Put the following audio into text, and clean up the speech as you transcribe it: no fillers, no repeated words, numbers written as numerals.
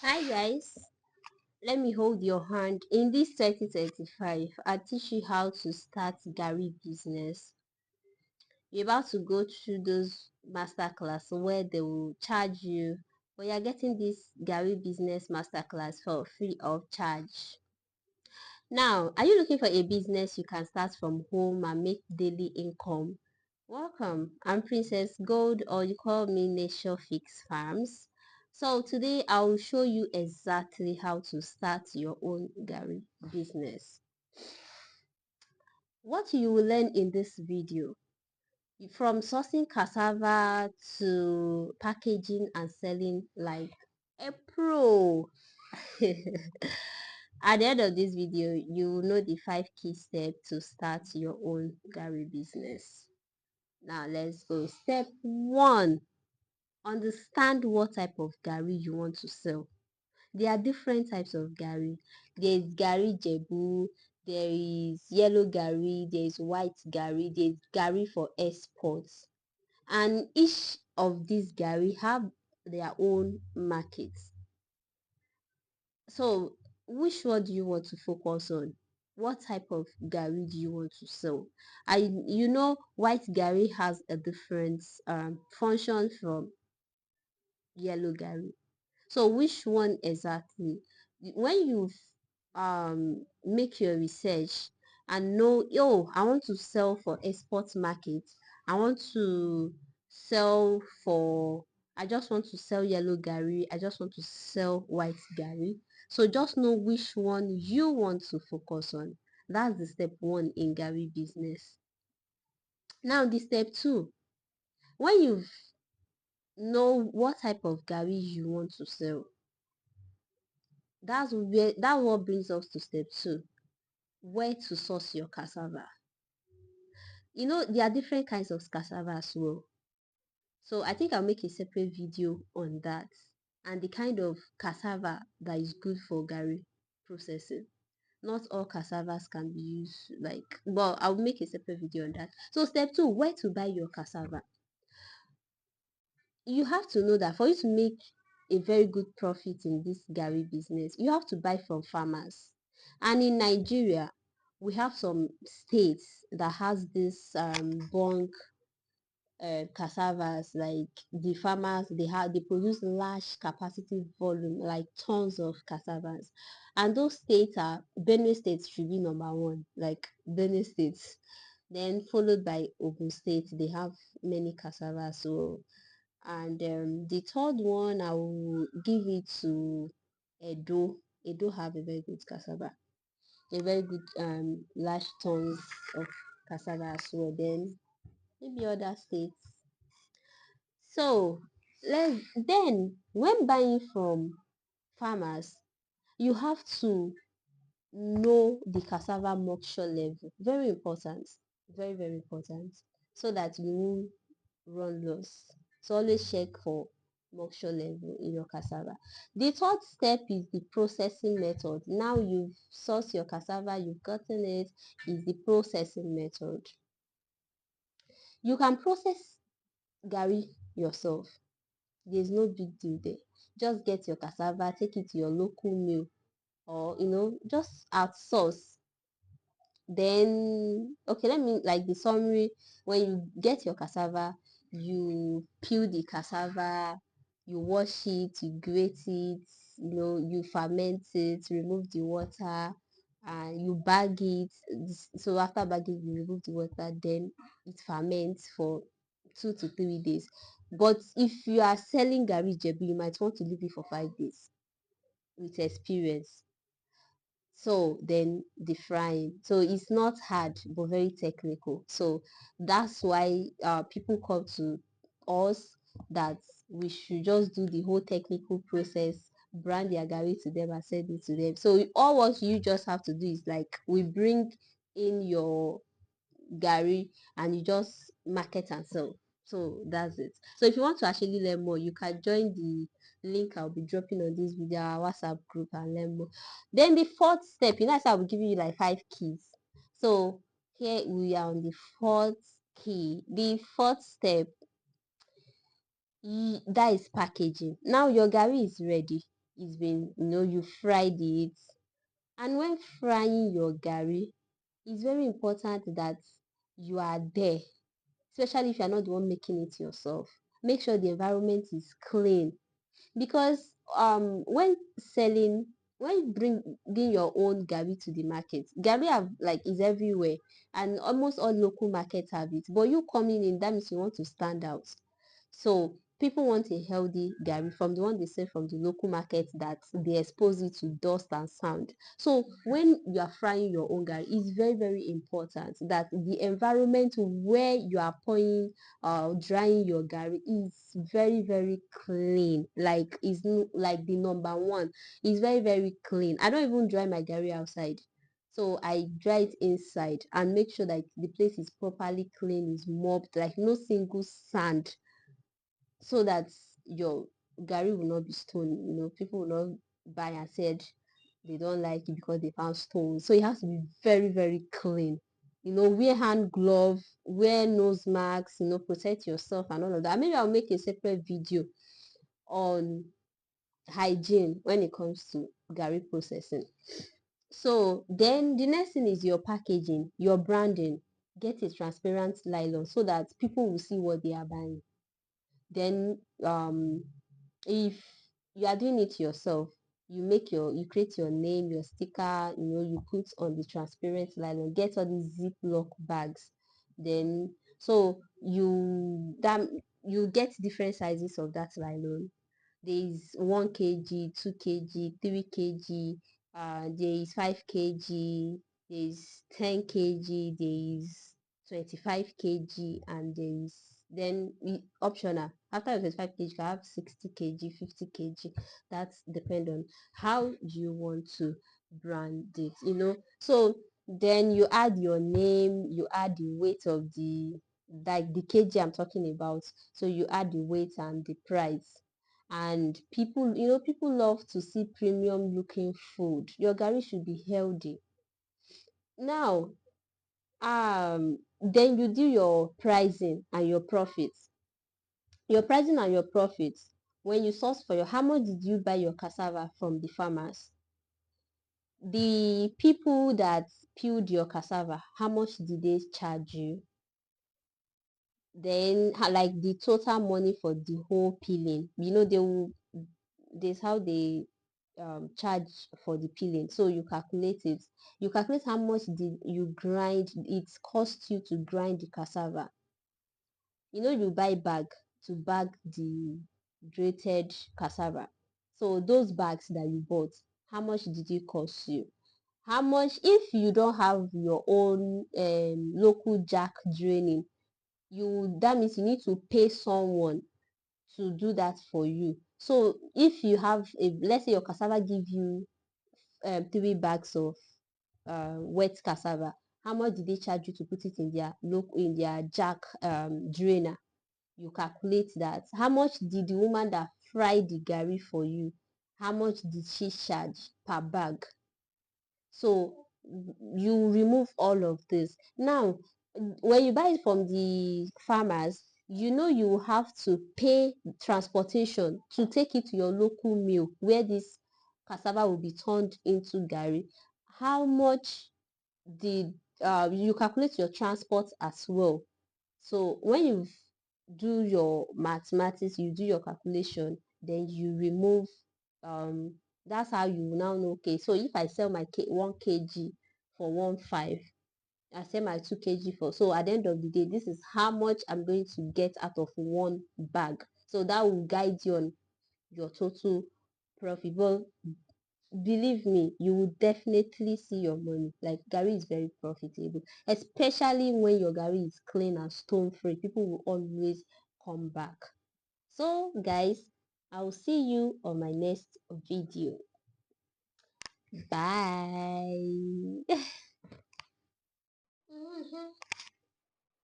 Hi guys, let me hold your hand. In this 2025, I teach you how to start Garri business. You're about to go through those masterclass where they will charge you, but you're getting this Garri business masterclass for free of charge. Now, are you looking for a business you can start from home and make daily income? Welcome. I'm Princess Gold, or you call me Nature Fix Farms. So today I will show you exactly how to start your own Gary business. What you will learn in this video, from sourcing cassava to packaging and selling like a pro. At the end of this video, you will know the 5 key steps to start your own Gary business. Now let's go. Step 1. Understand what type of Gary you want to sell. There are different types of Gary. There is Gary Jebu, there is yellow Gary, there is white Gary, there is Gary for exports. And each of these Gary have their own markets. So, which one do you want to focus on? What type of Gary do you want to sell? White Gary has a different function from yellow Gary. So, which one exactly? When you make your research and know, I want to sell for export market. I want to sell for I just want to sell yellow Gary. I just want to sell white Gary. So just know which one you want to focus on. That's the step 1 in Gary business. Now the step 2. When you know what type of Gary you want to sell, that's what brings us to step 2. Where to source your cassava. There are different kinds of cassava as well. So I think I'll make a separate video on that and the kind of cassava that is good for Gary processing. Not all cassavas can be used well, I'll make a separate video on that. So step 2, where to buy your cassava. You have to know that for you to make a very good profit in this Gary business, you have to buy from farmers. And in Nigeria, we have some states that has this bulk cassavas. Like the farmers, they produce large capacity volume, like tons of cassavas. And those states are Benue State should be number 1, like Benue State, then followed by Ogun State. They have many cassavas. So, and the third one, I will give it to Edo. Edo have a very good cassava, a very good large tons of cassava as well. Then maybe other states. So when buying from farmers, you have to know the cassava moisture level. Very important. Very, very important. So that you won't run loss. So always check for moisture level in your cassava. The third step is the processing method. Now you've sourced your cassava, you've gotten it, is the processing method. You can process Gary yourself. There's no big deal there. Just get your cassava, take it to your local mill, or just outsource. Then, okay, let me like the summary. When you get your cassava, you peel the cassava, you wash it, you grate it, you ferment it, remove the water, and you bag it. So after bagging, you remove the water, then it ferments for 2 to 3 days. But if you are selling Gari Jebu, you might want to leave it for 5 days with experience. So then the frying, so it's not hard but very technical. So that's why people come to us, that we should just do the whole technical process, brand their Gari to them and send it to them. So all what you just have to do is like, we bring in your Gary and you just market and sell. So that's it. So if you want to actually learn more, you can join the link I'll be dropping on this video, our WhatsApp group, and learn more. Then the fourth step, I said I will give you like 5 keys. So here we are on the fourth key. The fourth step, that is packaging. Now your Gary is ready. it's been, you fried it. And when frying your Garri, it's very important that you are there, especially if you're not the one making it yourself. Make sure the environment is clean, because when you bring your own Garri to the market, Garri have like is everywhere, and almost all local markets have it, but you coming in, that means you want to stand out. So people want a healthy Garri from the one they sell from the local market that they expose it to dust and sound. So when you are frying your own Garri, it's very, very important that the environment where you are pouring drying your Garri is very, very clean. Like is like the number one. It's very, very clean. I don't even dry my Garri outside. So I dry it inside and make sure that the place is properly clean, is mopped, like no single sand, so that your Garri will not be stony. People will not buy and said they don't like it because they found stones. So it has to be very, very clean. Wear hand glove, wear nose masks, protect yourself and all of that. Maybe I'll make a separate video on hygiene when it comes to Garri processing. So then the next thing is your packaging, your branding. Get a transparent nylon so that people will see what they are buying. Then if you are doing it yourself, you create your name, your sticker, you put on the transparent nylon. Get all these ziploc bags. Then so you get different sizes of that nylon. There is 1 kg, 2 kg, 3 kg, there is 5 kg, there is 10 kg, there is 25 kg, and there is then optional. After 25 kg, you can have 60 kg, 50 kg. That's depend on how you want to brand it. So then you add your name, you add the weight of the kg I'm talking about. So you add the weight and the price. And people love to see premium looking food. Your Garri should be healthy. Now, then you do your pricing and your profits. Your pricing and your profits. When you source for how much did you buy your cassava from the farmers? The people that peeled your cassava, how much did they charge you? Then like the total money for the whole peeling. They will there's how they charge for the peeling. So you calculate it. You calculate how much did you grind it cost you to grind the cassava. You buy bag to bag the grated cassava. So those bags that you bought, how much did it cost you? How much, if you don't have your own local jack draining, that means you need to pay someone to do that for you. So if you have let's say your cassava give you 3 bags of wet cassava, how much did they charge you to put it in their jack drainer? You calculate that. How much did the woman that fried the Garri for you, how much did she charge per bag? So you remove all of this. Now, when you buy it from the farmers, you have to pay transportation to take it to your local mill where this cassava will be turned into Garri. How much did you calculate your transport as well? So when you do your mathematics, you do your calculation, then you remove that's how you now know, okay, so if I sell my 1 kg for 1.5, I sell my 2 kg for, so at the end of the day, this is how much I'm going to get out of one bag. So that will guide you on your total profit. But believe me, you will definitely see your money. Like Garri is very profitable, especially when your Garri is clean and stone free. People will always come back. So guys, I will see you on my next video. Bye.